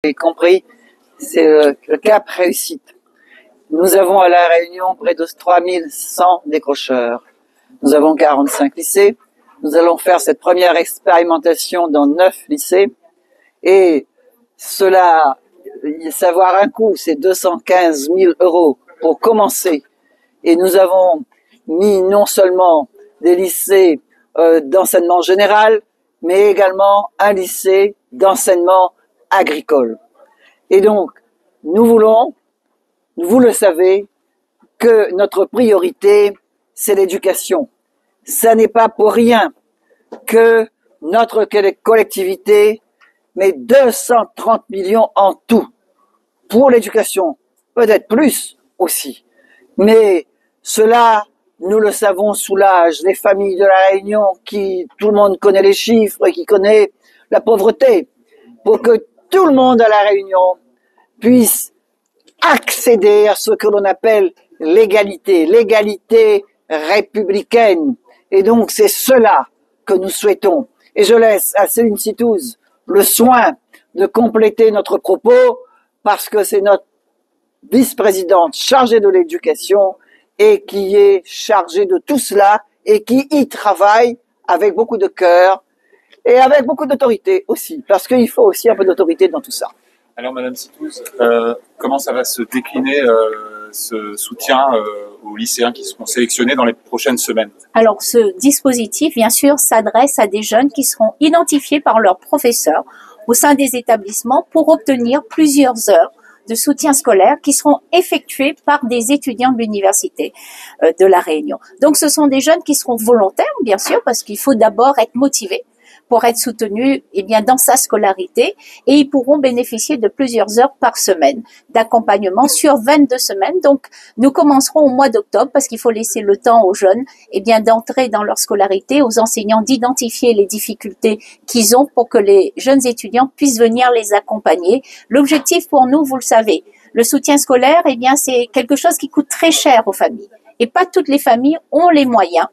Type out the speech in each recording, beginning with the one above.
avez compris, c'est le cap réussite. Nous avons à La Réunion près de 3100 décrocheurs. Nous avons 45 lycées. Nous allons faire cette première expérimentation dans 9 lycées. Et cela, savoir un coût, c'est 215 000 € pour commencer. Et nous avons mis non seulement des lycées d'enseignement général, mais également un lycée d'enseignement agricole. Et donc, nous voulons, vous le savez, que notre priorité, c'est l'éducation. Ça n'est pas pour rien que notre collectivité met 230 millions en tout pour l'éducation, peut-être plus aussi. Mais cela, nous le savons, soulage les familles de La Réunion tout le monde connaît les chiffres et qui connaît la pauvreté. Pour que tout le monde à La Réunion puisse accéder à ce que l'on appelle l'égalité républicaine. Et donc, c'est cela que nous souhaitons. Et je laisse à Céline Citouz le soin de compléter notre propos parce que c'est notre vice-présidente chargée de l'éducation et qui est chargée de tout cela et qui y travaille avec beaucoup de cœur et avec beaucoup d'autorité aussi, parce qu'il faut aussi un peu d'autorité dans tout ça. Alors, Madame Citouz, comment ça va se décliner ce soutien aux lycéens qui seront sélectionnés dans les prochaines semaines? Alors, ce dispositif, bien sûr, s'adresse à des jeunes qui seront identifiés par leurs professeurs au sein des établissements pour obtenir plusieurs heures de soutien scolaire qui seront effectués par des étudiants de l'université de La Réunion. Donc, ce sont des jeunes qui seront volontaires, bien sûr, parce qu'il faut d'abord être motivés pour être soutenus dans sa scolarité, et ils pourront bénéficier de plusieurs heures par semaine d'accompagnement sur 22 semaines. Donc, nous commencerons au mois d'octobre parce qu'il faut laisser le temps aux jeunes d'entrer dans leur scolarité, aux enseignants d'identifier les difficultés qu'ils ont pour que les jeunes étudiants puissent venir les accompagner. L'objectif pour nous, vous le savez, le soutien scolaire, c'est quelque chose qui coûte très cher aux familles. Et pas toutes les familles ont les moyens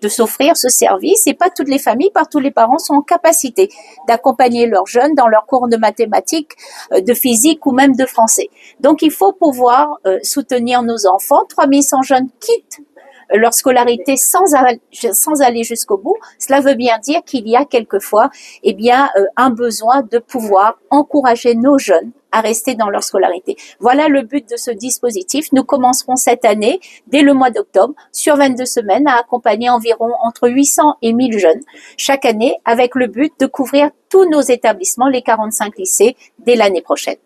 de s'offrir ce service, et pas toutes les familles, pas tous les parents sont en capacité d'accompagner leurs jeunes dans leurs cours de mathématiques, de physique ou même de français. Donc, il faut pouvoir soutenir nos enfants. 3100 jeunes quittent leur scolarité sans aller jusqu'au bout. Cela veut bien dire qu'il y a quelquefois un besoin de pouvoir encourager nos jeunes à rester dans leur scolarité. Voilà le but de ce dispositif. Nous commencerons cette année, dès le mois d'octobre, sur 22 semaines, à accompagner environ entre 800 et 1000 jeunes chaque année, avec le but de couvrir tous nos établissements, les 45 lycées, dès l'année prochaine.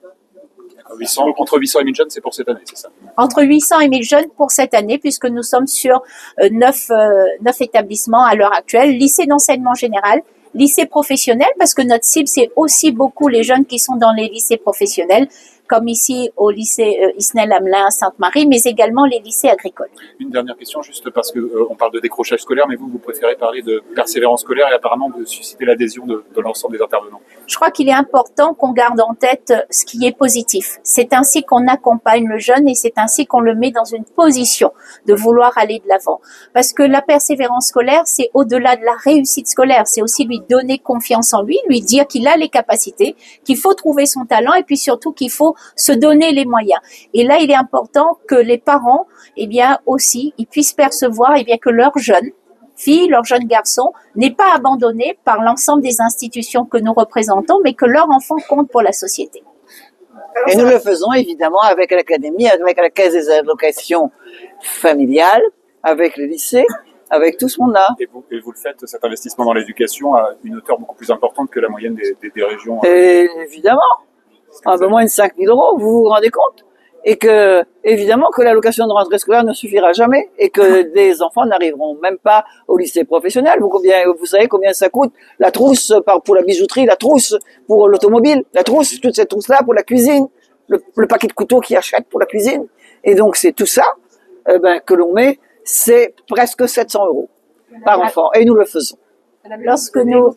Entre 800 et 1000 jeunes, c'est pour cette année, c'est ça? Entre 800 et 1000 jeunes pour cette année, puisque nous sommes sur 9 établissements à l'heure actuelle, lycée d'enseignement général, lycée professionnel, parce que notre cible, c'est aussi beaucoup les jeunes qui sont dans les lycées professionnels, comme ici au lycée Isnel-Hamelin, Sainte-Marie, mais également les lycées agricoles. Une dernière question, juste parce que on parle de décrochage scolaire, mais vous préférez parler de persévérance scolaire et apparemment de susciter l'adhésion de l'ensemble des intervenants. Je crois qu'il est important qu'on garde en tête ce qui est positif. C'est ainsi qu'on accompagne le jeune et c'est ainsi qu'on le met dans une position de vouloir aller de l'avant. Parce que la persévérance scolaire, c'est au-delà de la réussite scolaire, c'est aussi lui donner confiance en lui dire qu'il a les capacités, qu'il faut trouver son talent et puis surtout qu'il faut se donner les moyens. Et là, il est important que les parents, aussi, ils puissent percevoir, que leurs jeunes filles, leurs jeunes garçons, n'est pas abandonné par l'ensemble des institutions que nous représentons, mais que leur enfant compte pour la société. Et nous le faisons évidemment avec l'Académie, avec la Caisse des allocations familiales, avec le lycée, avec tout ce monde-là. Et vous le faites, cet investissement dans l'éducation, à une hauteur beaucoup plus importante que la moyenne des régions. Et évidemment, un peu moins de 5 000 €, vous vous rendez compte? Et que, évidemment, que l'allocation de rentrée scolaire ne suffira jamais et que des enfants n'arriveront même pas au lycée professionnel. Vous savez combien ça coûte? La trousse pour la bijouterie, la trousse pour l'automobile, la trousse, toute cette trousse-là pour la cuisine, le paquet de couteaux qu'ils achètent pour la cuisine. Et donc, c'est tout ça, que l'on met, c'est presque 700 € par enfant. Et nous le faisons. Lorsque nous...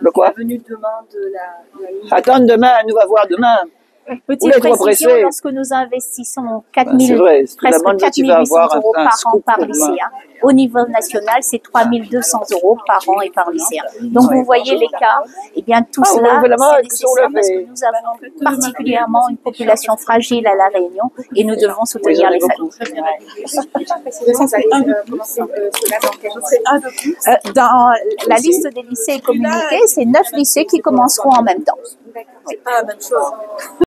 Le quoi? La venue demain de la Attends, demain, nous va voir demain. Petite trop précision, pressé. lorsque nous investissons C'est 4000, vrai, parce que la presque moindre, 4 tu vas 800 avoir euros un par an scoop par pour demain. lycéen. Au niveau national, c'est 3200 euros par an et par lycéen. Donc, vous voyez l'écart. Eh bien, tout Ah, on cela, levait la main, c'est qu'est-ce qu'on nécessaire parce que l'avait? nous avons particulièrement une population fragile à La Réunion et nous devons soutenir les familles. Dans la liste des lycées communiqués, c'est 9 lycées qui commenceront en même temps. C'est pas la même chose.